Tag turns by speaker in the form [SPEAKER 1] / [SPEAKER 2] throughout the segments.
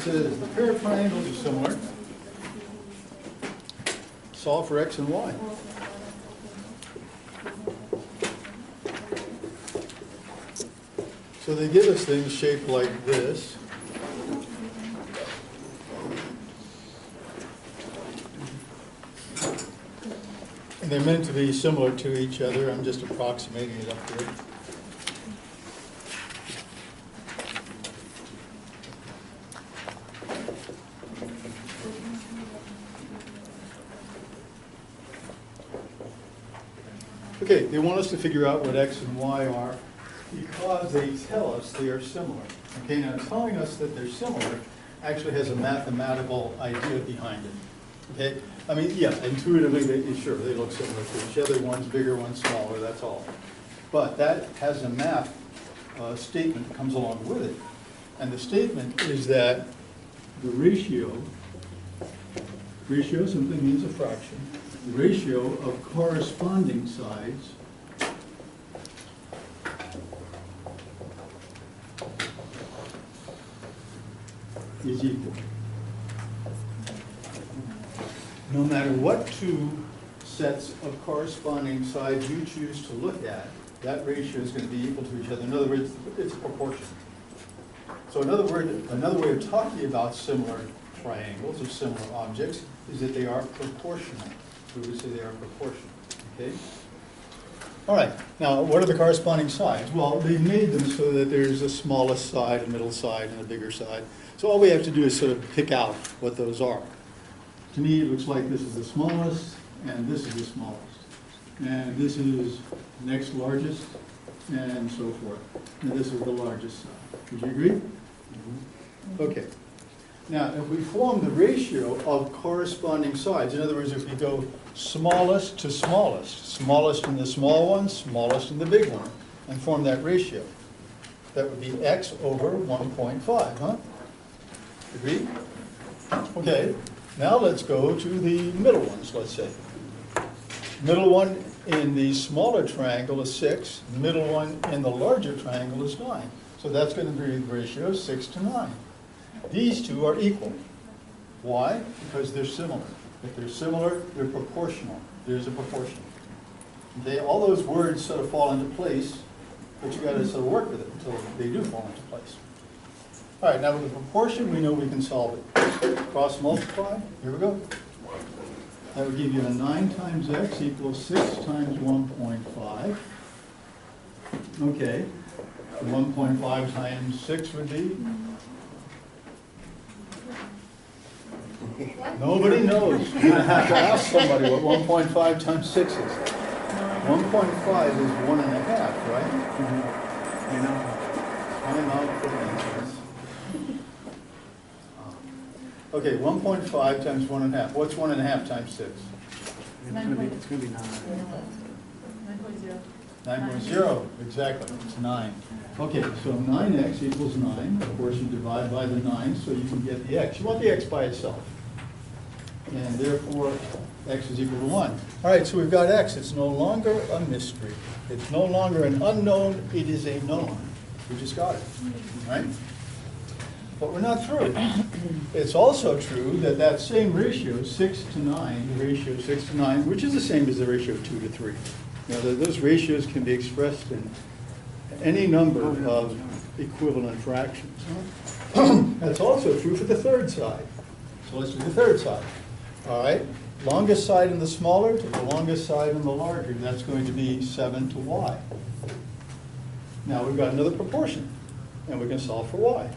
[SPEAKER 1] says the pair of triangles are similar. Solve for x and y. So they give us things shaped like this. And they're meant to be similar to each other. I'm just approximating it up here. Okay, they want us to figure out what x and y are because they tell us they are similar. Okay, now telling us that they're similar actually has a mathematical idea behind it. Okay, I mean, yeah, intuitively, sure, they look similar to each other. One's bigger, one's smaller, that's all. But that has a math statement that comes along with it. And the statement is that the ratio simply means a fraction, the ratio of corresponding sides is equal. No matter what two sets of corresponding sides you choose to look at, that ratio is going to be equal to each other. In other words, it's a proportion. So another way of talking about similar triangles or similar objects is that they are proportional. We would say they are proportional. Okay? All right. Now, what are the corresponding sides? Well, they've made them so that there's a smallest side, a middle side, and a bigger side. So all we have to do is sort of pick out what those are. To me, it looks like this is the smallest, and this is the smallest. And this is the next largest, and so forth. And this is the largest side. Would you agree? Mm-hmm. Okay. Now, if we form the ratio of corresponding sides, in other words, if we go smallest to smallest, smallest in the small one, smallest in the big one, and form that ratio, that would be x over 1.5, huh? Agreed? Okay. Now let's go to the middle ones, let's say. Middle one in the smaller triangle is 6. Middle one in the larger triangle is 9. So that's going to be the ratio 6 to 9. These two are equal. Why? Because they're similar. If they're similar, they're proportional. There's a proportion. All those words sort of fall into place, but you've got to sort of work with it until they do fall into place. All right, now with the proportion, we know we can solve it. Cross multiply, here we go. That would give you a 9 times x equals 6 times 1.5. Okay, 1.5 times 6 would be? Nobody knows. You're going to have to ask somebody what 1.5 times 6 is. 1.5 is 1.5, right? You know, time out for the answers. Okay, 1.5 times 1.5. What's 1.5 times 6?
[SPEAKER 2] It's going to be 9. 9.0.
[SPEAKER 1] 9.0, exactly. It's 9. Okay, so 9x equals 9. Of course, you divide by the 9 so you can get the x. You want the x by itself. And therefore, x is equal to 1. All right, so we've got x. It's no longer a mystery. It's no longer an unknown. It is a known. We just got it, right? But we're not through. It's also true that that same ratio, 6 to 9, the ratio 6 to 9, which is the same as the ratio of 2 to 3. Now, those ratios can be expressed in any number of equivalent fractions. That's also true for the third side. So let's do the third side. All right, longest side in the smaller to the longest side in the larger. That's going to be 7 to y. Now we've got another proportion, and we can solve for y.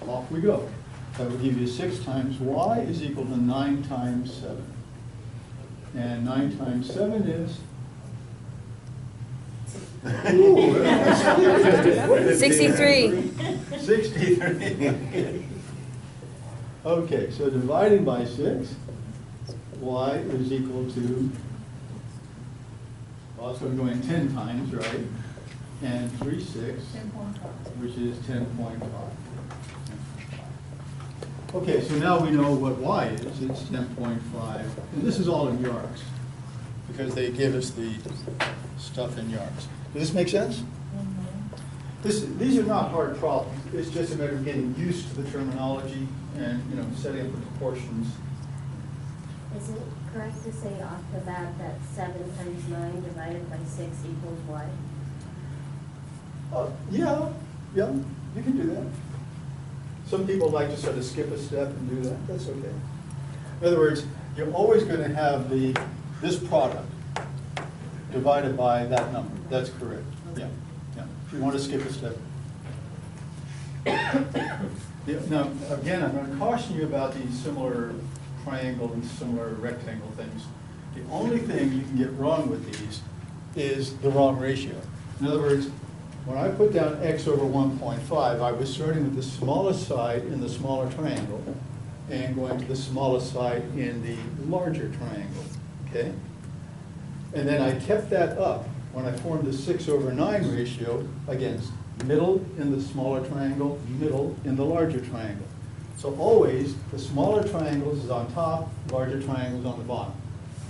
[SPEAKER 1] Off we go. That would give you 6 times y is equal to 9 times 7. And 9 times 7 is?
[SPEAKER 3] 63.
[SPEAKER 1] 63. Okay, so dividing by 6, y is equal to, well, it's going 10 times, right? And 3 6, which is 10.5. Okay, so now we know what y is. It's 10.5. And this is all in yards, because they give us the stuff in yards. Does this make sense? These are not hard problems. It's just a matter of getting used to the terminology and, setting up the proportions.
[SPEAKER 4] Is it correct to say off the bat that 7 times 9 divided by 6 equals what?
[SPEAKER 1] Yeah, you can do that. Some people like to sort of skip a step and do that. That's okay. In other words, you're always going to have this product divided by that number. That's correct. Yeah. If you want to skip a step. Yeah, now, again, I'm going to caution you about these similar triangle and similar rectangle things. The only thing you can get wrong with these is the wrong ratio. In other words, when I put down x over 1.5, I was starting with the smallest side in the smaller triangle and going to the smallest side in the larger triangle, okay? And then I kept that up when I formed the 6 over 9 ratio against middle in the smaller triangle, middle in the larger triangle. So always, the smaller triangles is on top, larger triangles on the bottom.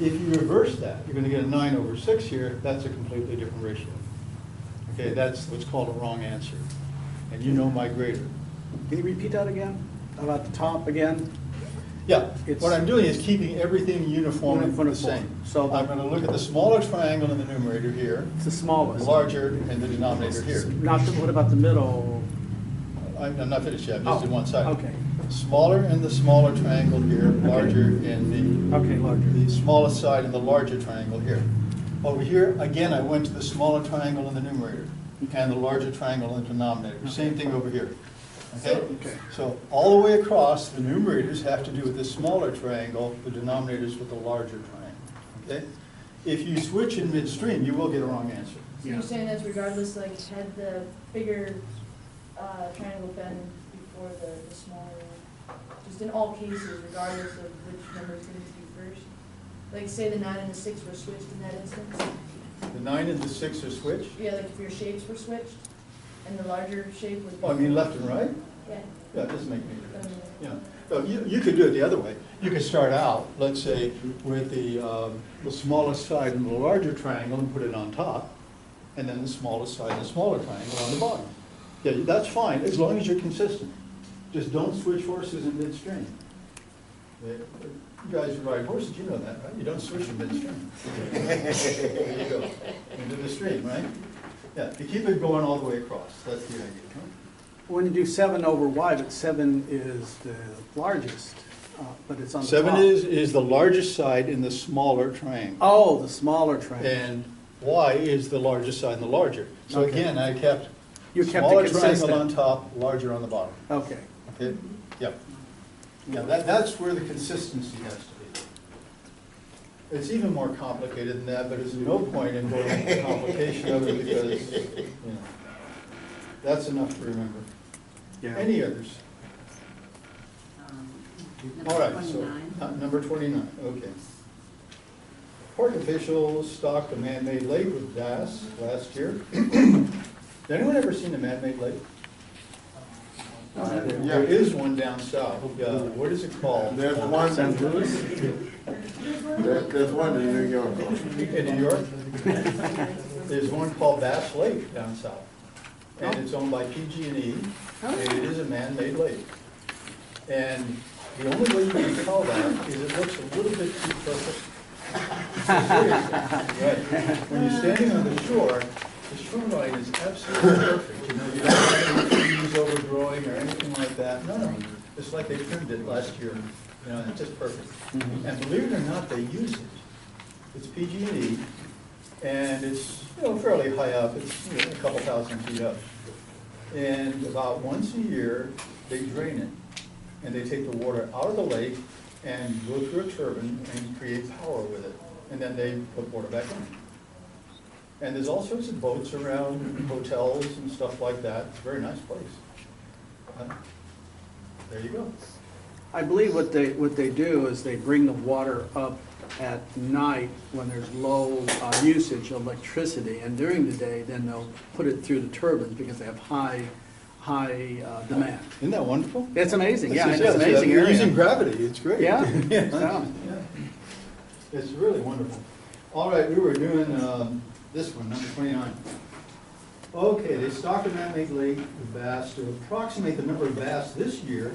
[SPEAKER 1] If you reverse that, you're going to get a 9 over 6 here. That's a completely different ratio. Okay, that's what's called a wrong answer. And you know my grader.
[SPEAKER 2] Can you repeat that again? About the top again?
[SPEAKER 1] Yeah,
[SPEAKER 2] It's-
[SPEAKER 1] what I'm doing is keeping everything uniform and the
[SPEAKER 2] Uniform.
[SPEAKER 1] same.
[SPEAKER 2] So-
[SPEAKER 1] I'm going to look at the smaller triangle in the numerator here,
[SPEAKER 2] It's the
[SPEAKER 1] the
[SPEAKER 2] smallest.
[SPEAKER 1] larger in the denominator here.
[SPEAKER 2] Not, what about the middle?
[SPEAKER 1] I'm not finished yet, I'm just in one side.
[SPEAKER 2] Okay,
[SPEAKER 1] Smaller in the smaller triangle here, larger in
[SPEAKER 2] okay, larger.
[SPEAKER 1] the smallest side in the larger triangle here. Over here, again, I went to the smaller triangle in the numerator and the larger triangle in the denominator. Same thing over here. Okay?
[SPEAKER 2] Okay.
[SPEAKER 1] So all the way across, the numerators have to do with the smaller triangle, the denominators with the larger triangle. Okay? If you switch in midstream, you will get a wrong answer.
[SPEAKER 5] So you're saying that's regardless, like, had the bigger triangle been before the smaller one? Just in all cases, regardless of which number is going to be first? Like, say the 9 and the 6 were switched in that instance?
[SPEAKER 1] The 9 and the 6 are switched.
[SPEAKER 5] Yeah, like if your shapes were switched, and the larger shape would be...
[SPEAKER 1] Oh, I mean left and right?
[SPEAKER 5] Yeah.
[SPEAKER 1] Yeah, it doesn't make any difference. Yeah. So you could do it the other way. You could start out, let's say, with the smallest side in the larger triangle and put it on top, and then the smallest side in the smaller triangle on the bottom. Yeah, that's fine, as long as you're consistent. Just don't switch horses in midstream. You guys who ride horses, you know that, right? You don't switch in midstream. There you go. Into the stream, right? Yeah, you keep it going all the way across. That's the idea. Huh?
[SPEAKER 2] When you do 7 over y, but 7 is the largest, but it's on the top.
[SPEAKER 1] 7 is the largest side in the smaller triangle.
[SPEAKER 2] Oh, the smaller triangle.
[SPEAKER 1] And y is the largest side in the larger. So
[SPEAKER 2] Okay.
[SPEAKER 1] again, I kept
[SPEAKER 2] You kept it
[SPEAKER 1] smaller triangle
[SPEAKER 2] consistent.
[SPEAKER 1] on top, larger on the bottom.
[SPEAKER 2] Okay.
[SPEAKER 1] Okay? Yep. Yeah, that's where the consistency has to be. It's even more complicated than that, but there's no point in going into the complication of it because, that's enough to remember.
[SPEAKER 2] Yeah.
[SPEAKER 1] Any others? All right, so, number 29, okay. Park officials stocked a man-made lake with bass last year. Has anyone ever seen a man-made lake? There is one down south. What is it called?
[SPEAKER 6] There's one,
[SPEAKER 2] San Luis?
[SPEAKER 6] there's one in New York.
[SPEAKER 1] In New York? There's one called Bass Lake down south. And it's owned by PG&E, and it is a man-made lake. And the only way you can tell that is it looks a little bit too perfect. Right. When you're standing on the shore, the shoreline is absolutely perfect. You don't have any trees overgrowing or anything like that. No. It's like they trimmed it last year. It's just perfect. And believe it or not, they use it. It's PG&E, and it's fairly high up. It's a couple thousand feet up. And about once a year, they drain it, and they take the water out of the lake and go through a turbine and create power with it. And then they put water back in. And there's all sorts of boats around, hotels and stuff like that. It's a very nice place. There you go.
[SPEAKER 2] I believe what they do is they bring the water up at night when there's low usage of electricity, and during the day, then they'll put it through the turbines because they have high demand.
[SPEAKER 1] Isn't that wonderful?
[SPEAKER 2] It's amazing, yeah, it's
[SPEAKER 1] It's
[SPEAKER 2] an amazing
[SPEAKER 1] You're using
[SPEAKER 2] area.
[SPEAKER 1] gravity, it's great.
[SPEAKER 2] Yeah.
[SPEAKER 1] Yeah.
[SPEAKER 2] Yeah.
[SPEAKER 1] It's really wonderful. All right, we were doing this one, number 29. Okay, they stock a man-made lake bass to approximate the number of bass this year.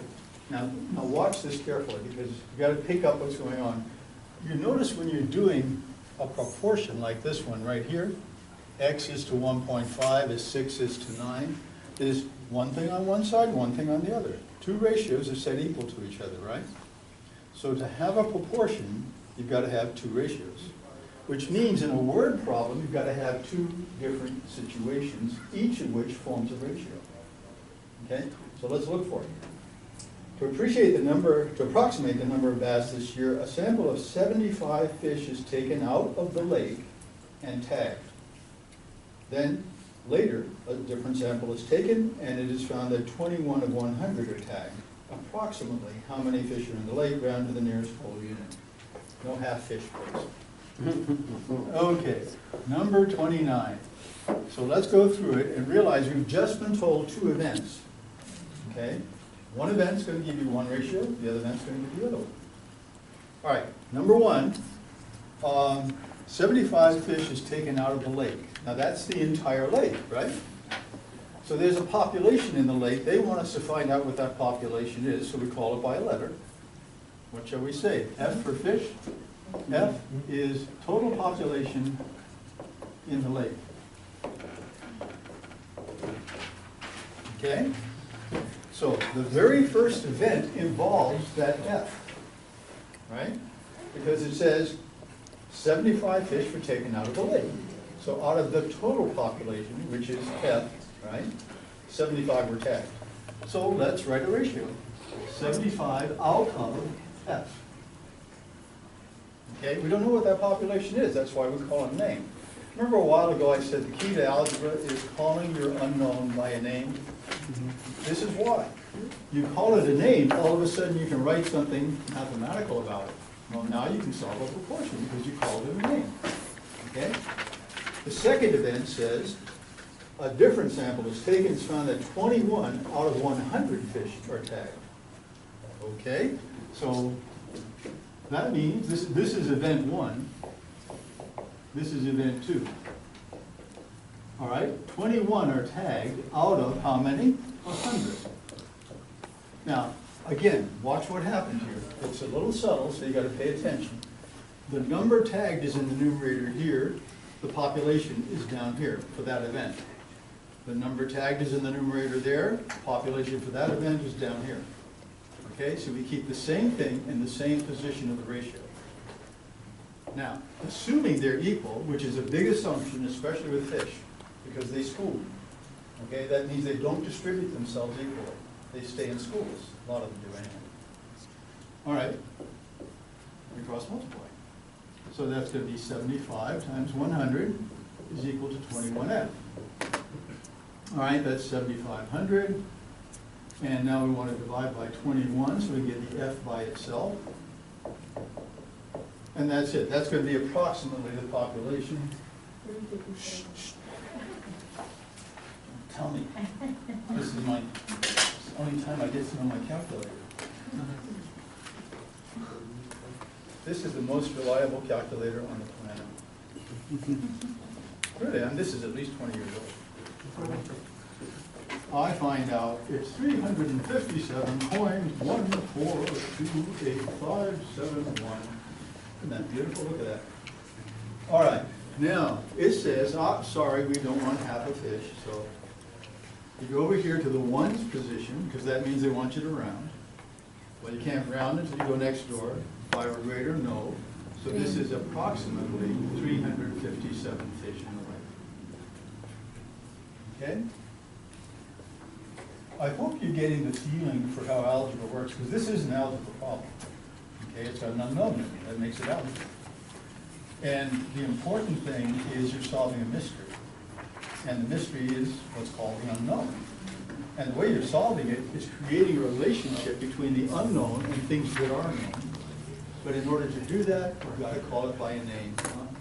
[SPEAKER 1] Now watch this carefully, because you gotta pick up what's going on. You notice when you're doing a proportion like this one right here, X is to 1.5, is 6 is to 9, is one thing on one side, one thing on the other. Two ratios are set equal to each other, right? So to have a proportion, you've got to have two ratios, which means in a word problem, you've got to have two different situations, each of which forms a ratio. Okay, so let's look for it. To appreciate the number, to approximate the number of bass this year, a sample of 75 fish is taken out of the lake and tagged. Then later, a different sample is taken, and it is found that 21 of 100 are tagged. Approximately how many fish are in the lake, round to the nearest whole unit. No half fish, please. Okay, number 29. So let's go through it and realize we've just been told two events. Okay, one event's going to give you one ratio, the other event's going to give you the other one. All right, number one, 75 fish is taken out of the lake. Now that's the entire lake, right? So there's a population in the lake. They want us to find out what that population is, so we call it by a letter. What shall we say? F for fish? F is total population in the lake. Okay? So the very first event involves that F, right? Because it says 75 fish were taken out of the lake. So out of the total population, which is F, right, 75 were tagged. So let's write a ratio. 75 out of F. Okay, we don't know what that population is. That's why we call it a name. Remember a while ago I said the key to algebra is calling your unknown by a name? This is why. You call it a name, all of a sudden you can write something mathematical about it. Well, now you can solve a proportion because you called it a name. Okay? The second event says a different sample is taken. It's found that 21 out of 100 fish are tagged. Okay? So that means this is event 1. This is event 2. All right? 21 are tagged out of how many? 100. Now, again, watch what happened here. It's a little subtle, so you got to pay attention. The number tagged is in the numerator here. The population is down here for that event. The number tagged is in the numerator there. The population for that event is down here. Okay, so we keep the same thing in the same position of the ratio. Now, assuming they're equal, which is a big assumption, especially with fish, because they school. Okay, that means they don't distribute themselves equally. They stay in schools. A lot of them do anyway. All right, we cross multiply. So that's going to be 75 times 100 is equal to 21F. All right, that's 7,500. And now we want to divide by 21, so we get the F by itself. And that's it. That's going to be approximately the population. Tell me. This is my only time I get to know my calculator. This is the most reliable calculator on the planet. Really, and this is at least 20 years old. I find out it's 357.1428571. Isn't that beautiful? Look at that. All right, now it says, sorry, we don't want half a fish, so you go over here to the ones position, because that means they want you to round. Well, you can't round until you go next door. 5 or greater, no. So this is approximately 357 fish in the lake. Okay? I hope you're getting the feeling for how algebra works, because this is an algebra problem. Okay, it's got an unknown in it. That makes it algebra. And the important thing is you're solving a mystery. And the mystery is what's called the unknown. And the way you're solving it is creating a relationship between the unknown and things that are known. But in order to do that, we've got to call it by a name.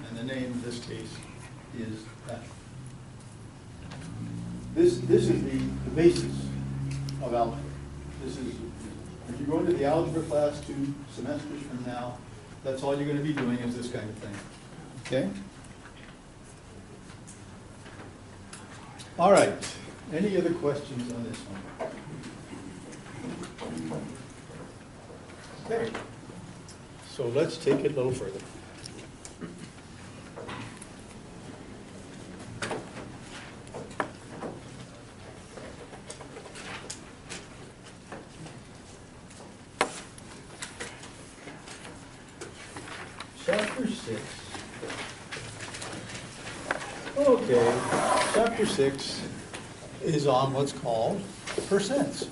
[SPEAKER 1] And the name in this case is F. This is the basis of algebra. This is, if you go into the algebra class 2 semesters from now, that's all you're going to be doing is this kind of thing. Okay? All right, any other questions on this one? Okay, so let's take it a little further. Chapter 6. Okay, chapter 6 is on what's called percents.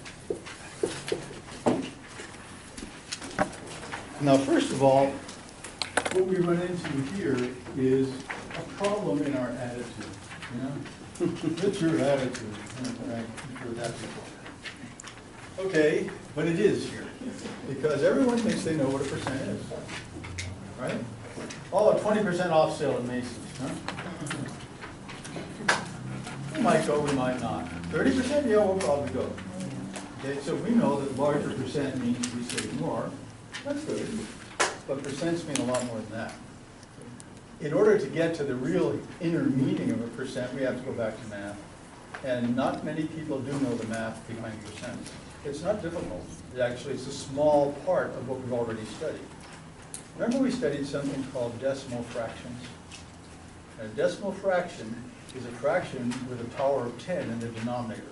[SPEAKER 1] Now, first of all, what we run into here is a problem in our attitude, you know? What's your attitude? I've heard that before. Okay, but it is here, because everyone thinks they know what a percent is, right? Oh, a 20% off sale at Macy's, huh? We might go, we might not. 30%, yeah, we'll probably go. Okay, so we know that larger percent means we save more. That's good, but percents mean a lot more than that. In order to get to the real inner meaning of a percent, we have to go back to math. And not many people do know the math behind percents. It's not difficult. Actually, it's a small part of what we've already studied. Remember we studied something called decimal fractions? A decimal fraction is a fraction with a power of 10 in the denominator.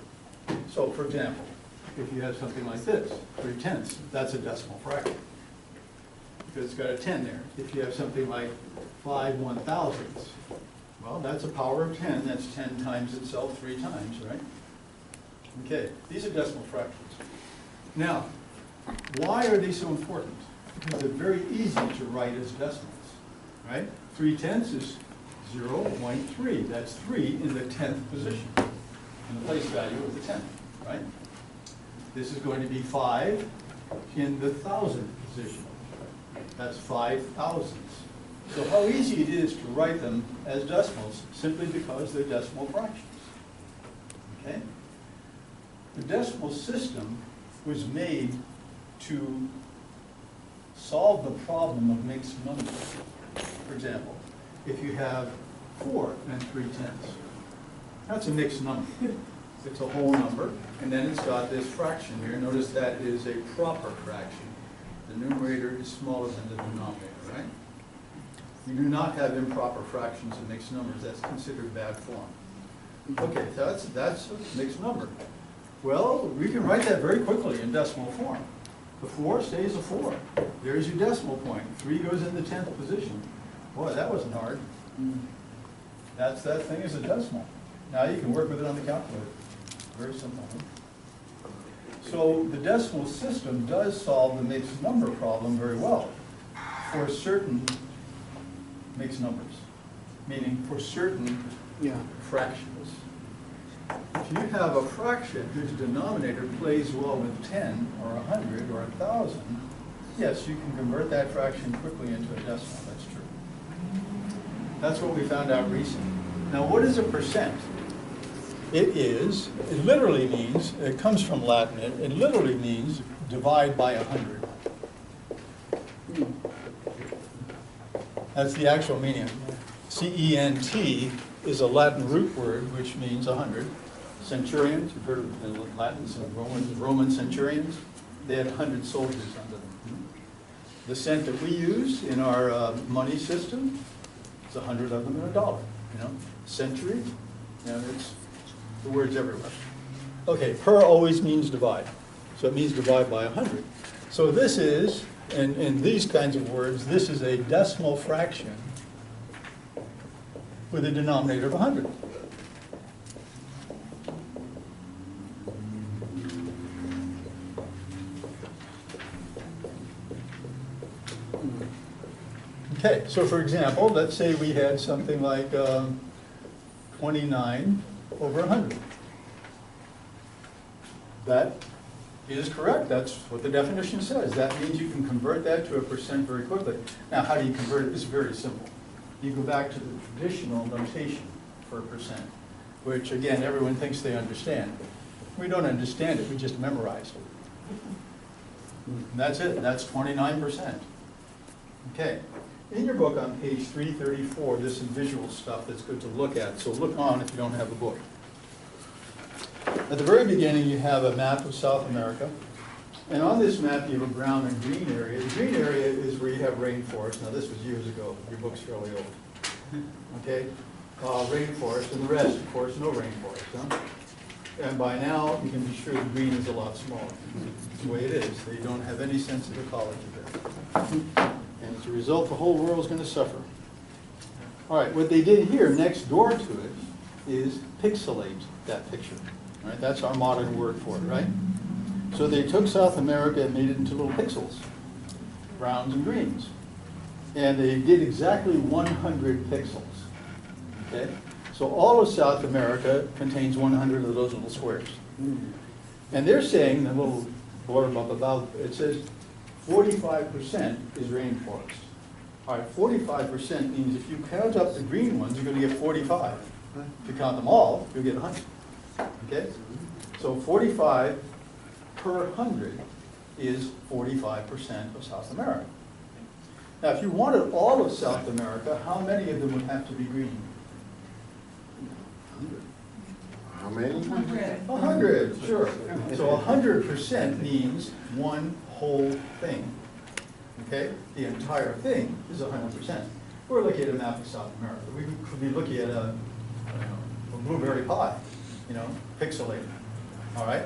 [SPEAKER 1] So, for example, if you have something like this, 3/10, that's a decimal fraction, because it's got a 10 there. If you have something like 5 1/1000ths, well, that's a power of 10. That's 10 times itself 3 times, right? Okay, these are decimal fractions. Now, why are these so important? Because they're very easy to write as decimals, right? 3/10 is 0.3. That's 3 in the 10th position, in the place value of the 10th, right? This is going to be 5 in the 1000th position. That's 5 thousandths. So how easy it is to write them as decimals, simply because they're decimal fractions, okay? The decimal system was made to solve the problem of mixed numbers. For example, if you have 4 and 3/10, that's a mixed number. It's a whole number, and then it's got this fraction here. Notice that is a proper fraction. The numerator is smaller than the denominator, right? You do not have improper fractions in mixed numbers. That's considered bad form. Okay, so that's a mixed number. Well, we can write that very quickly in decimal form. The 4 stays a 4. There's your decimal point. 3 goes in the 10th position. Boy, that wasn't hard. That thing is a decimal. Now you can work with it on the calculator. Very simple. Huh? So the decimal system does solve the mixed number problem very well for certain mixed numbers, meaning for certain fractions. If you have a fraction whose denominator plays well with 10 or 100 or 1,000, yes, you can convert that fraction quickly into a decimal. That's true. That's what we found out recently. Now, what is a percent? It literally means, it comes from Latin, it literally means divide by 100. That's the actual meaning. Cent is a Latin root word which means 100. Centurions, you've heard of the Latins and Roman centurions, they had 100 soldiers under them. The cent that we use in our money system is 100 of them in a dollar. You know, century, it's the word's everywhere. Okay, per always means divide, so it means divide by 100. So this is, in these kinds of words, this is a decimal fraction with a denominator of 100. Okay, so for example, let's say we had something like 29 over 100. That is correct. That's what the definition says. That means you can convert that to a percent very quickly. Now, how do you convert it? It's very simple. You go back to the traditional notation for a percent, which, again, everyone thinks they understand. We don't understand it. We just memorized it. And that's it. That's 29%. Okay. In your book on page 334, there's some visual stuff that's good to look at. So look on if you don't have a book. At the very beginning, you have a map of South America. And on this map, you have a brown and green area. The green area is where you have rainforest. Now, this was years ago. Your book's fairly old. Okay? Rainforest, and the rest, of course, no rainforest. Huh? And by now, you can be sure the green is a lot smaller. It's the way it is. They don't have any sense of ecology there. And as a result, the whole world is going to suffer. All right, what they did here next door to it is pixelate that picture. All right, that's our modern word for it, right? So they took South America and made it into little pixels, browns and greens. And they did exactly 100 pixels, okay? So all of South America contains 100 of those little squares. And they're saying, the little blurb up above, it says 45% is rainforest. All right, 45% means if you count up the green ones, you're going to get 45. If you count them all, you'll get 100. Okay? So 45 per 100 is 45% of South America. Now, if you wanted all of South America, how many of them would have to be green?
[SPEAKER 6] 100. How many?
[SPEAKER 1] 100, sure. So 100% means one whole thing. Okay? The entire thing is 100%. We're looking at a map of South America. We could be looking at a blueberry pie, pixelated. All right?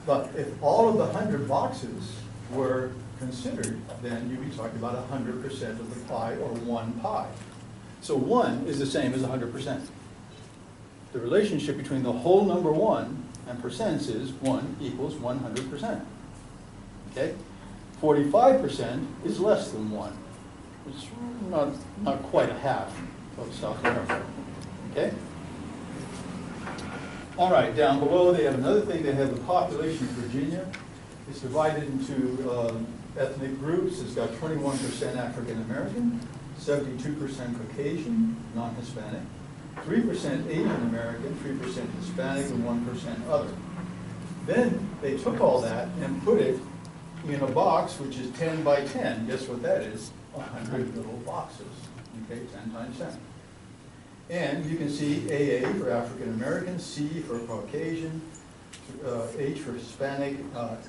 [SPEAKER 1] But if all of the 100 boxes were considered, then you'd be talking about 100% of the pie, or one pie. So 1 is the same as 100%. The relationship between the whole number 1 and percents is 1 equals 100%. Okay? 45% is less than 1. It's not quite a half of South America. Okay? All right, down below they have another thing. They have the population of Virginia. It's divided into ethnic groups. It's got 21% African American, 72% Caucasian, non-Hispanic, 3% Asian American, 3% Hispanic, and 1% other. Then they took all that and put it in a box which is 10 by 10. Guess what that is? 100 little boxes. Okay, 10 times 10. And you can see AA for African American, C for Caucasian, H for Hispanic,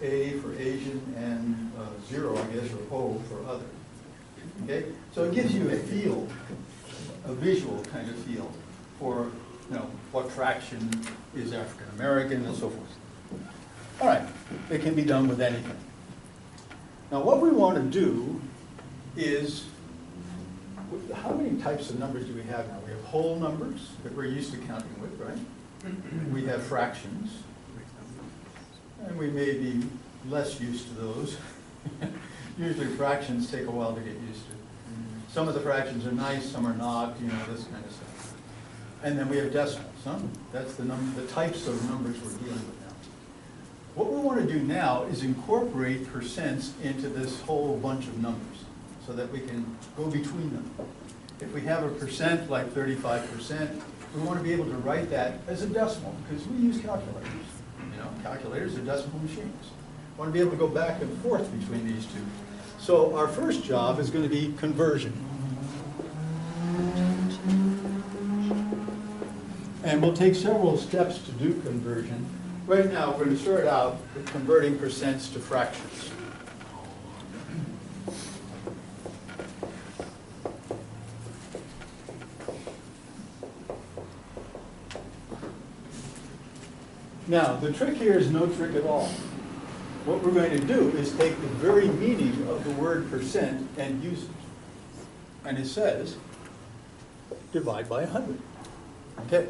[SPEAKER 1] A for Asian, and 0, I guess, or O for other. Okay? So it gives you a feel, a visual kind of feel for what fraction is African American and so forth. All right, it can be done with anything. Now what we want to do is, how many types of numbers do we have now? We have whole numbers that we're used to counting with, right? We have fractions, and we may be less used to those. Usually fractions take a while to get used to. Some of the fractions are nice, some are not, this kind of stuff. And then we have decimals, huh? That's the types of numbers we're dealing with now. What we want to do now is incorporate percents into this whole bunch of numbers so that we can go between them. If we have a percent like 35%, we want to be able to write that as a decimal because we use calculators. Calculators are decimal machines. We want to be able to go back and forth between these two. So our first job is going to be conversion. And we'll take several steps to do conversion. Right now, we're going to start out with converting percents to fractions. Now, the trick here is no trick at all. What we're going to do is take the very meaning of the word percent and use it. And it says, divide by 100. Okay,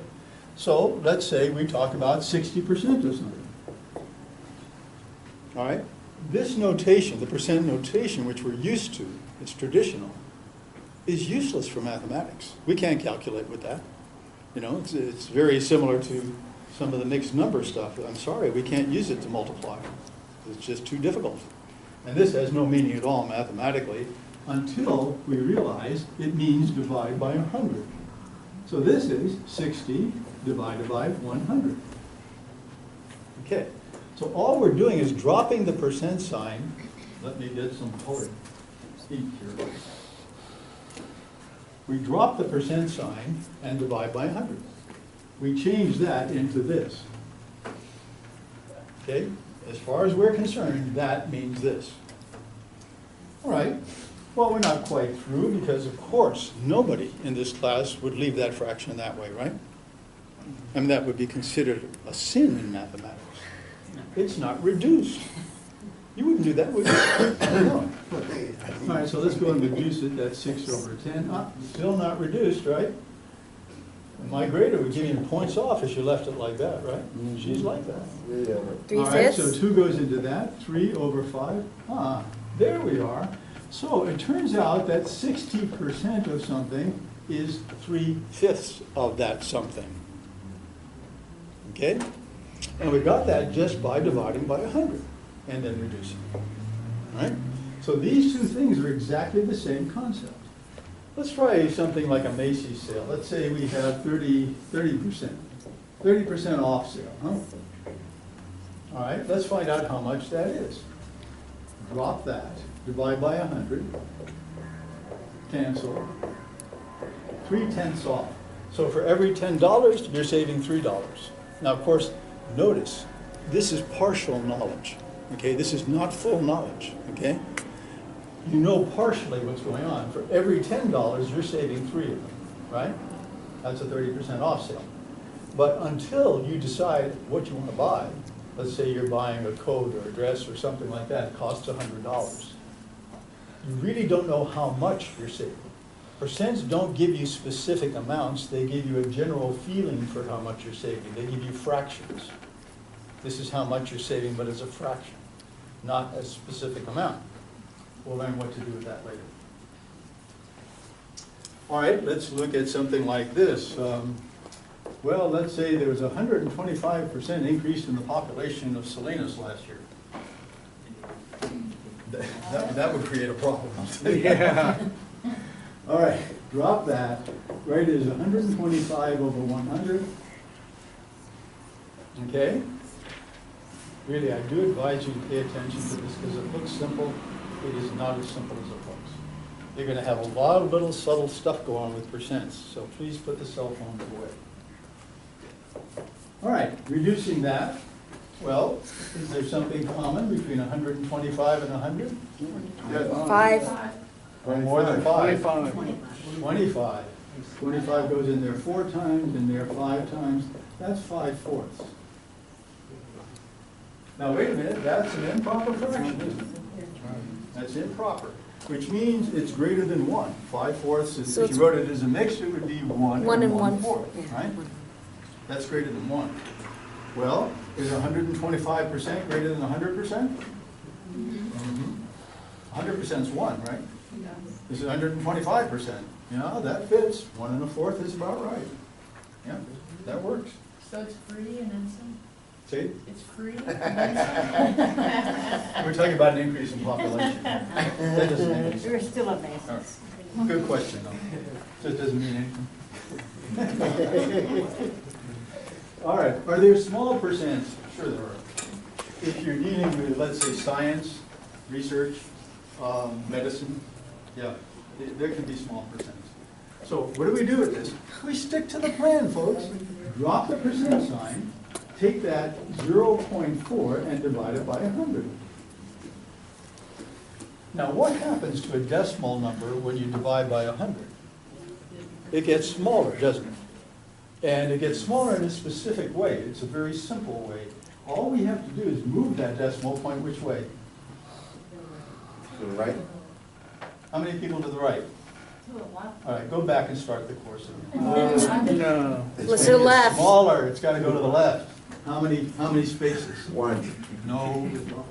[SPEAKER 1] so let's say we talk about 60% or something. All right, this notation, the percent notation, which we're used to, it's traditional, is useless for mathematics. We can't calculate with that. It's very similar to some of the mixed number stuff. I'm sorry, we can't use it to multiply. It's just too difficult. And this has no meaning at all mathematically until we realize it means divide by 100. So this is 60 divided by 100. Okay, so all we're doing is dropping the percent sign. Let me get some colored ink here. We drop the percent sign and divide by 100. We change that into this. Okay? As far as we're concerned, that means this. All right, well, we're not quite through because, of course, nobody in this class would leave that fraction that way, right? I mean, that would be considered a sin in mathematics. It's not reduced. You wouldn't do that, would you? No. All right, so let's go and reduce it. That's 6 over 10. Still not reduced, right? My grader would give you points off if you left it like that, right? She's like that.
[SPEAKER 6] Yeah.
[SPEAKER 3] 3/5.
[SPEAKER 1] So 2 goes into that, 3 over 5. There we are. So it turns out that 60% of something is 3/5 of that something. Okay? And we got that just by dividing by 100 and then reducing. All right? So these two things are exactly the same concept. Let's try something like a Macy's sale. Let's say we have 30% off sale, huh? All right, let's find out how much that is. Drop that, divide by 100, cancel, 3/10 off. So for every $10, you're saving $3. Now, of course, notice, this is partial knowledge, okay? This is not full knowledge, okay? You know partially what's going on. For every $10, you're saving 3 of them, right? That's a 30% off sale. But until you decide what you want to buy, let's say you're buying a coat or a dress or something like that, it costs $100. You really don't know how much you're saving. Percents don't give you specific amounts, they give you a general feeling for how much you're saving. They give you fractions. This is how much you're saving, but it's a fraction, not a specific amount. We'll learn what to do with that later. All right, let's look at something like this. Well, let's say there was a 125% increase in the population of Salinas last year. That would create a problem.
[SPEAKER 2] Yeah.
[SPEAKER 1] All right, drop that. Right is 125 over 100. Okay? Really, I do advise you to pay attention to this because it looks simple. It is not as simple as it looks. You're going to have a lot of little subtle stuff go on with percents, so please put the cell phones away. All right, reducing that. Well, is there something common between 125 and 100?
[SPEAKER 3] 5.
[SPEAKER 1] Or more than 5?
[SPEAKER 2] 25.
[SPEAKER 1] 25. 25 goes in there 4 times, in there 5 times. That's 5/4. Now, wait a minute, that's an improper fraction, isn't it? That's improper, which means it's greater than 1. 5/4,
[SPEAKER 3] So
[SPEAKER 1] if you wrote it as a mix, it would be 1
[SPEAKER 3] 1
[SPEAKER 1] and
[SPEAKER 3] and
[SPEAKER 1] 1/4,
[SPEAKER 3] 1/4,
[SPEAKER 1] right? That's greater than 1. Well, is 125% greater than 100%? 100% is 1, right? This is 125%. Yeah, that fits. 1 1/4 is about right. Yeah, that works.
[SPEAKER 5] So it's free and then some?
[SPEAKER 1] See?
[SPEAKER 5] It's free and then some?
[SPEAKER 1] We're talking about an increase in population. That doesn't mean anything.
[SPEAKER 7] You're still amazed.
[SPEAKER 1] All right. Good question, though. Just doesn't mean anything. All right, are there small percents? Sure there are. If you're dealing with, let's say, science, research, medicine, yeah, there can be small percents. So what do we do with this? We stick to the plan, folks. Drop the percent sign, take that 0.4 and divide it by 100. Now, what happens to a decimal number when you divide by 100? It gets smaller, doesn't it? And it gets smaller in a specific way. It's a very simple way. All we have to do is move that decimal point which way?
[SPEAKER 6] To the right?
[SPEAKER 1] How many people to the right? All right, go back and start the course again.
[SPEAKER 2] No.
[SPEAKER 3] Let's to the left.
[SPEAKER 1] Smaller, it's got to go to the left. How many spaces?
[SPEAKER 6] 1.
[SPEAKER 1] No,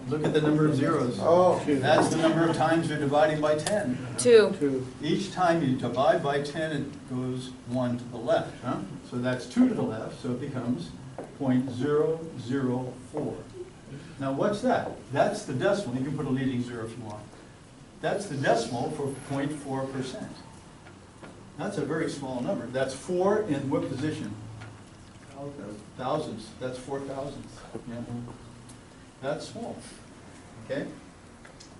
[SPEAKER 1] look at the number of zeros.
[SPEAKER 6] Oh.
[SPEAKER 1] That's the number of times you're dividing by 10.
[SPEAKER 3] 2.
[SPEAKER 2] 2.
[SPEAKER 1] Each time you divide by 10, it goes 1 to the left, huh? So that's 2 to the left, so it becomes 0.004. Now what's that? That's the decimal. You can put a leading 0 if you want. That's the decimal for 0.4%. That's a very small number. That's 4 in what position? Thousands. That's 4 thousandths. Yeah. That's small. Okay?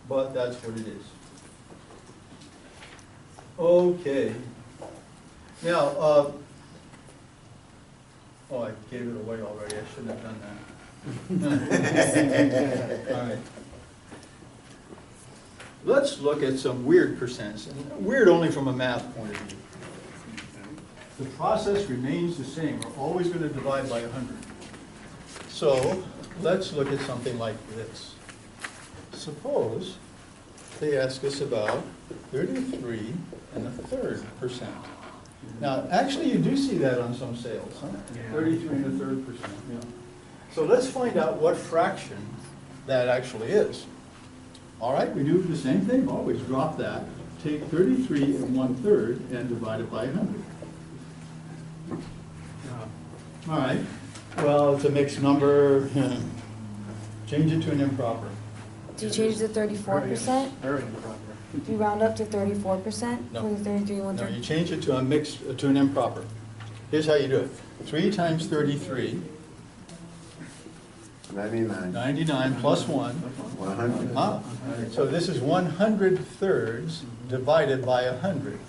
[SPEAKER 1] But that's what it is. Okay. Now, oh, I gave it away already. I shouldn't have done that. All right. Let's look at some weird percents, and weird only from a math point of view. The process remains the same. We're always going to divide by 100. So let's look at something like this. Suppose they ask us about 33.33%. Now, actually, you do see that on some sales, huh?
[SPEAKER 2] Yeah.
[SPEAKER 1] 33.33%. Yeah. So let's find out what fraction that actually is. All right, we do the same thing. Always drop that. Take 33.33 and divide it by 100. All right. Well, it's a mixed number. Change it to an improper.
[SPEAKER 3] Do you change to 34%?
[SPEAKER 2] Very improper.
[SPEAKER 3] Do you round up to 34%
[SPEAKER 1] No.
[SPEAKER 3] for the 33 and
[SPEAKER 1] No, you
[SPEAKER 3] 1/3?
[SPEAKER 1] change it to a mixed, to an improper. Here's how you do it. 3 times 33,
[SPEAKER 6] 99,
[SPEAKER 1] 99 plus 1.
[SPEAKER 6] 100.
[SPEAKER 1] Ah, so this is 100 divided by 100.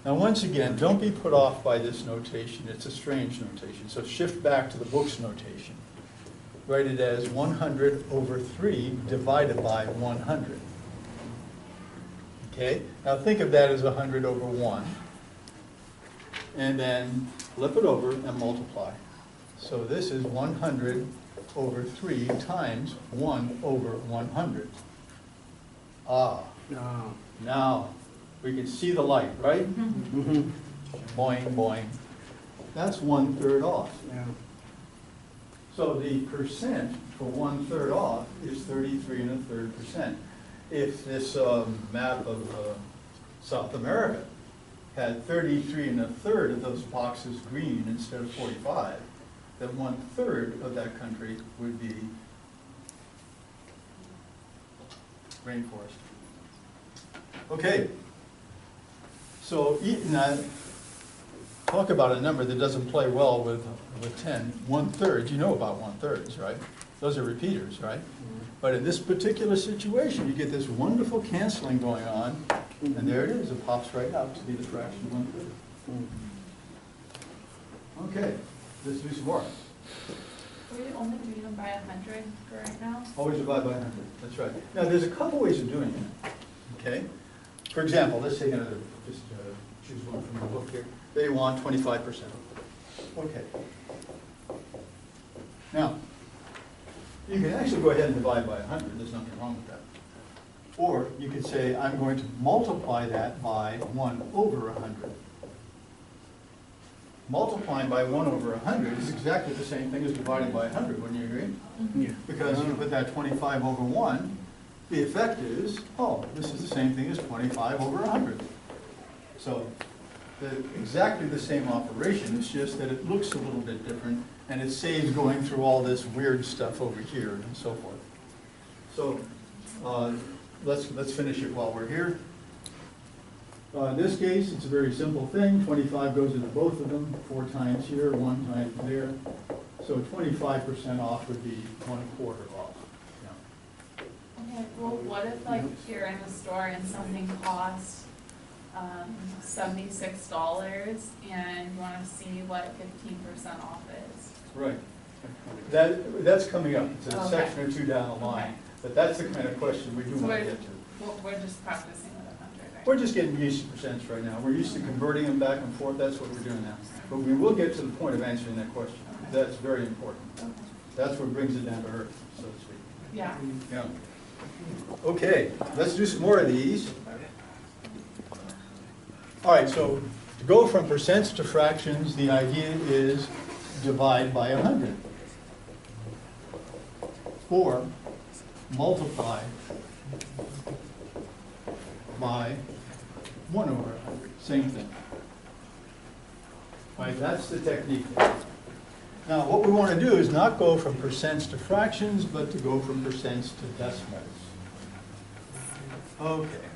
[SPEAKER 1] Now, once again, don't be put off by this notation. It's a strange notation. So shift back to the book's notation. Write it as 100/3 divided by 100. Okay? Now think of that as 100/1. And then flip it over and multiply. So this is 100/3 times 1/100. Ah,
[SPEAKER 2] No.
[SPEAKER 1] now we can see the light, right?
[SPEAKER 2] Mhm.
[SPEAKER 1] Boing, boing. That's 1/3 off.
[SPEAKER 2] Yeah.
[SPEAKER 1] So the percent for 1/3 off is 33.33%. If this map of South America had 33.33 of those boxes green instead of 45, then 1/3 of that country would be rainforest. Okay. So now, talk about a number that doesn't play well with 10. 1/3, you know about 1/3s, right? Those are repeaters, right? But in this particular situation, you get this wonderful canceling going on, and there it is. It pops right out to be the fraction of 1/3. Okay, let's do some more.
[SPEAKER 7] Are we only doing them by 100 for right now?
[SPEAKER 1] Always divide by 100, that's right. Now, there's a couple ways of doing it, okay? For example, let's take another, just choose one from the book here. They want 25%. Okay. Now, you can actually go ahead and divide by 100, there's nothing wrong with that. Or you could say, I'm going to multiply that by 1/100. Multiplying by 1/100 is exactly the same thing as dividing by 100, wouldn't you agree?
[SPEAKER 2] Yeah.
[SPEAKER 1] Because you put that 25/1, the effect is, oh, this is the same thing as 25/100. So, exactly the same operation, it's just that it looks a little bit different, and it saves going through all this weird stuff over here and so forth. So, let's finish it while we're here. In this case, it's a very simple thing. 25 goes into both of them, 4 times here, 1 time there. So 25% off would be 1/4 off. Yeah.
[SPEAKER 7] Okay, well, what if like you're in the store and something costs $76 and you want to see what 15% off is?
[SPEAKER 1] Right. That's coming up. It's a
[SPEAKER 7] Okay.
[SPEAKER 1] section or two down the line.
[SPEAKER 7] Okay.
[SPEAKER 1] But that's the kind of question we do
[SPEAKER 7] So
[SPEAKER 1] want to get to.
[SPEAKER 7] we're just practicing with 100, right?
[SPEAKER 1] We're just getting used to percents right now. We're used to converting them back and forth. That's what we're doing now. But we will get to the point of answering that question. That's very important.
[SPEAKER 7] Okay.
[SPEAKER 1] That's what brings it down to earth, so to speak.
[SPEAKER 7] Yeah.
[SPEAKER 1] Yeah. Okay, let's do some more of these. All right, so to go from percents to fractions, the idea is divide by 100. Or multiply by 1/100, same thing. All right, that's the technique. Now, what we want to do is not go from percents to fractions, but to go from percents to decimals. Okay.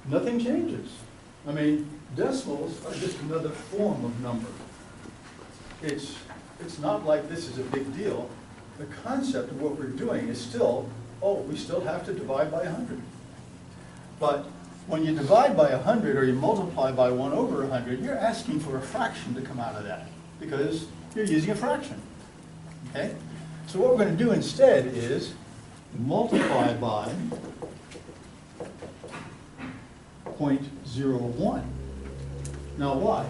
[SPEAKER 1] Nothing changes. I mean, decimals are just another form of number. It's not like this is a big deal. The concept of what we're doing is still, oh, we still have to divide by 100. But When you divide by 100 or you multiply by 1 over 100, you're asking for a fraction to come out of that because you're using a fraction, okay? So what we're going to do instead is multiply by 0.01. Now why?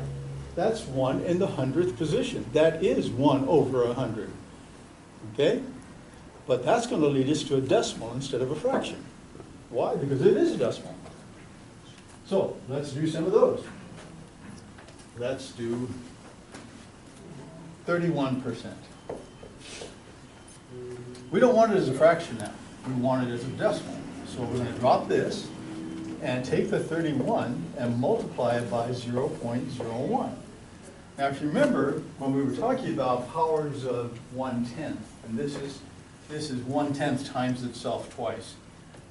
[SPEAKER 1] That's 1 in the 100th position. That is 1 over 100, okay? But that's going to lead us to a decimal instead of a fraction. Why? Because it is a decimal. So let's do some of those. Let's do 31%. We don't want it as a fraction now. We want it as a decimal. So we're going to drop this and take the 31 and multiply it by 0.01. Now if you remember, when we were talking about powers of 1/10, and this is 1/10 times itself twice.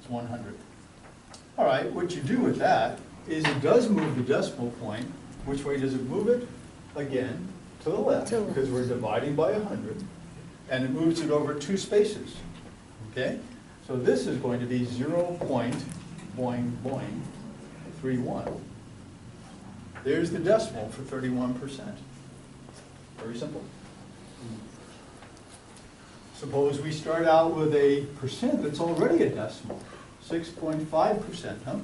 [SPEAKER 1] It's 100. All right, what you do with that is it does move the decimal point. Which way does it move it? Again, to the left,
[SPEAKER 3] To the left.
[SPEAKER 1] because we're dividing by 100. And it moves it over 2 spaces, okay? So this is going to be 0.31. There's the decimal for 31%. Very simple. Suppose we start out with a percent that's already a decimal, 6.5%, huh?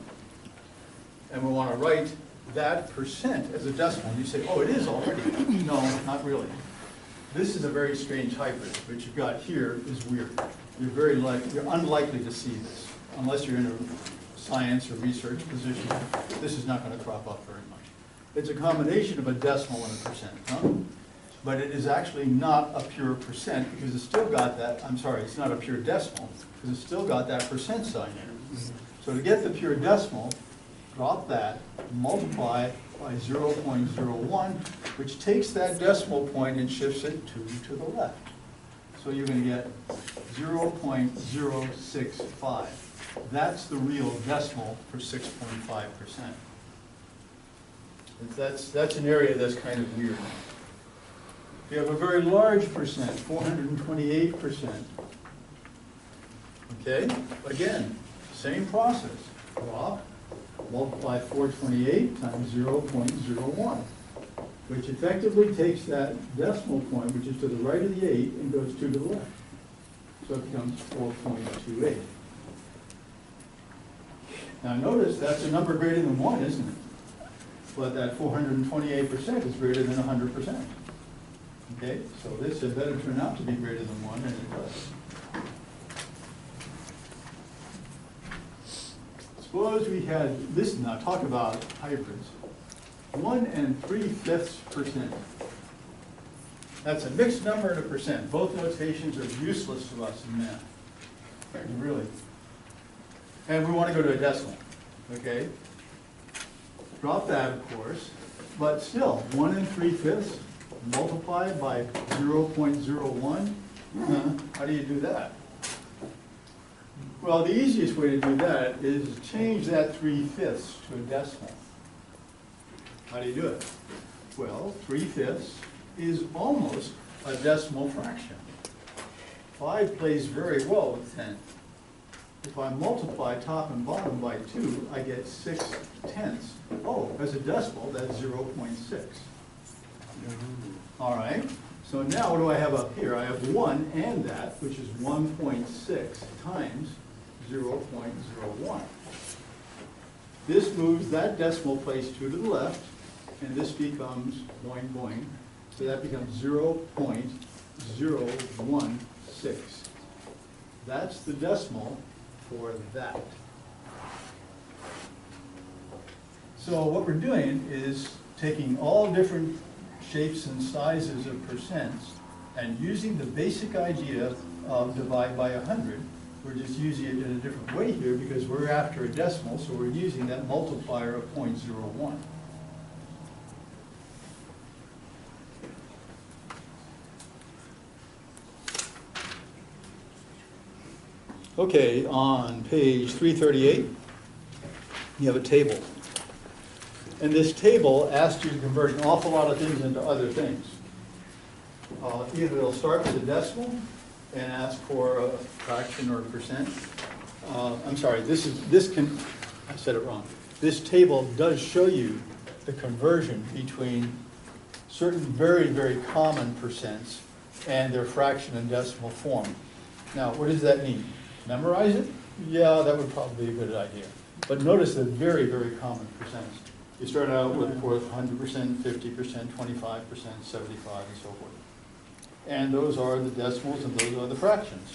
[SPEAKER 1] And we want to write that percent as a decimal. You say, oh, it is already. No, not really. This is a very strange hybrid. What you've got here is weird. You're unlikely to see this unless you're in a science or research position. This is not going to crop up very much. It's a combination of a decimal and a percent, huh? But it is actually not a pure percent because it's still got that, I'm sorry, it's not a pure decimal because it's still got that percent sign in it. So to get the pure decimal, drop that, multiply by 0.01, which takes that decimal point and shifts it 2 to the left. So you're going to get 0.065. That's the real decimal for 6.5%. That's an area that's kind of weird. You have a very large percent, 428%. Okay, again, same process. Drop, multiply 428 times 0.01, which effectively takes that decimal point, which is to the right of the 8, and goes 2 to the left. So it becomes 4.28. Now notice that's a number greater than 1, isn't it? But that 428% is greater than 100%. Okay, so this had better turn out to be greater than 1, and it does. Suppose we had, listen now, talk about hybrids. 1 3/5%. That's a mixed number and a percent. Both notations are useless to us in math. Really. And we want to go to a decimal, okay? Drop that, of course, but still, 1 3/5 multiplied by 0.01. How do you do that? Well, the easiest way to do that is change that 3/5 to a decimal. How do you do it? Well, 3/5 is almost a decimal fraction. 5 plays very well with 10. If I multiply top and bottom by 2, I get 6/10. Oh, as a decimal, that's 0.6. All right, so now what do I have up here? I have 1 and that, which is 1.6 times 0.01. This moves that decimal place 2 to the left, and this becomes boing boing. So that becomes 0.016. That's the decimal for that. So what we're doing is taking all different shapes and sizes of percents and using the basic idea of divide by 100. We're just using it in a different way here because we're after a decimal, so we're using that multiplier of 0.01. Okay, on page 338, you have a table. And this table asks you to convert an awful lot of things into other things. Either it'll start with a decimal and ask for a fraction or a percent. I'm sorry, I said it wrong. this table does show you the conversion between certain very, very common percents and their fraction and decimal form. Now, what does that mean? Memorize it? Yeah, that would probably be a good idea. But notice the very, very common percents. You start out with, of course, 100%, 50%, 25%, 75%, and so forth. And those are the decimals and those are the fractions.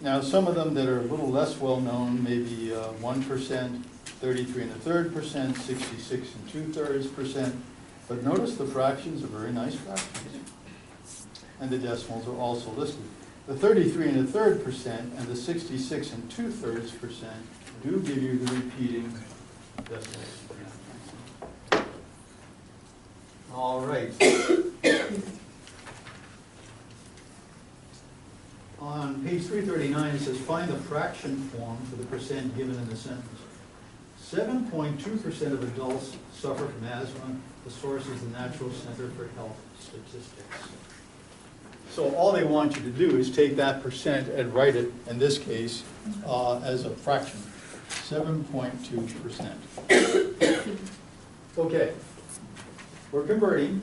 [SPEAKER 1] Now, some of them that are a little less well-known, maybe 1%, 33 1/3%, 66 2/3%. But notice the fractions are very nice fractions. And the decimals are also listed. The 33 1/3% and the 66 2/3% do give you the repeating decimals. All right. On page 339, it says, find the fraction form for the percent given in the sentence. 7.2% of adults suffer from asthma. The source is the Natural Center for Health Statistics. So all they want you to do is take that percent and write it, in this case, as a fraction, 7.2%. Okay, we're converting.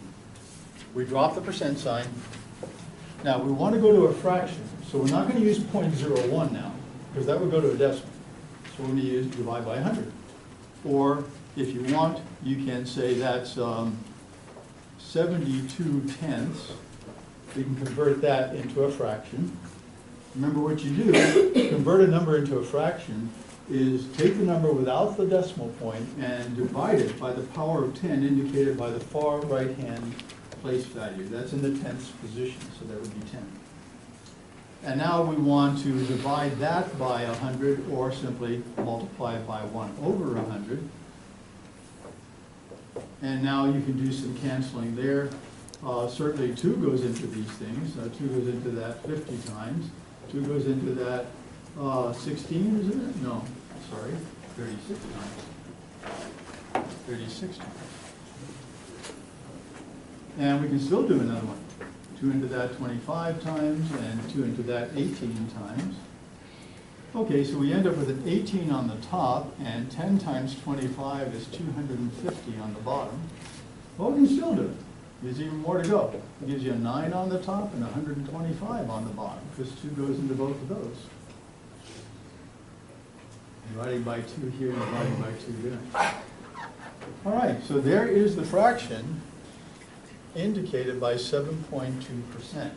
[SPEAKER 1] We drop the percent sign. Now, we want to go to a fraction, so we're not going to use 0.01 now, because that would go to a decimal. So we're going to use divide by 100. Or, if you want, you can say that's 72/10. You can convert that into a fraction. Remember what you do, convert a number into a fraction, is take the number without the decimal point and divide it by the power of 10 indicated by the far right-hand place value. That's in the 10th position, so that would be 10. And now we want to divide that by 100 or simply multiply it by 1/100. And now you can do some canceling there. Certainly 2 goes into these things. 2 goes into that 50 times. 2 goes into that 16, isn't it? No, sorry, 36 times. 36 times. And we can still do another one. 2 into that 25 times and 2 into that 18 times. Okay, so we end up with an 18 on the top and 10 times 25 is 250 on the bottom. Well, we can still do it. There's even more to go. It gives you a 9 on the top and 125 on the bottom, because 2 goes into both of those. Dividing by 2 here and dividing by 2 there. All right, so there is the fraction indicated by 7.2%.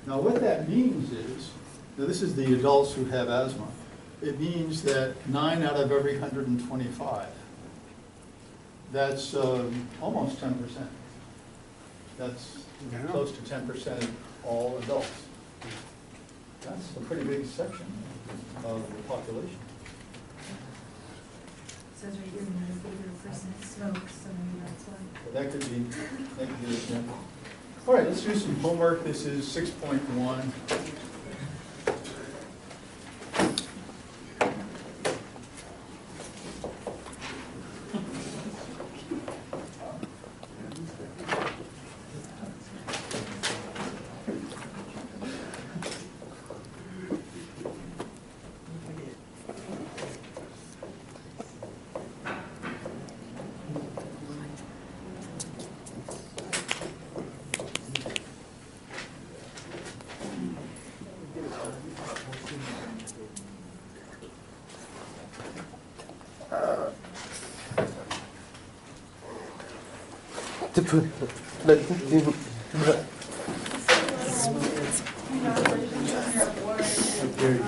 [SPEAKER 1] Now what that means is, now this is the adults who have asthma. It means that 9 out of every 125. That's almost 10%. That's close to 10% of all adults. That's a pretty big section of the population.
[SPEAKER 8] Says right here, 93% smokes, so maybe that's why.
[SPEAKER 1] That could be an example. All right, let's do some homework. This is 6.1.
[SPEAKER 7] Congratulations on your award.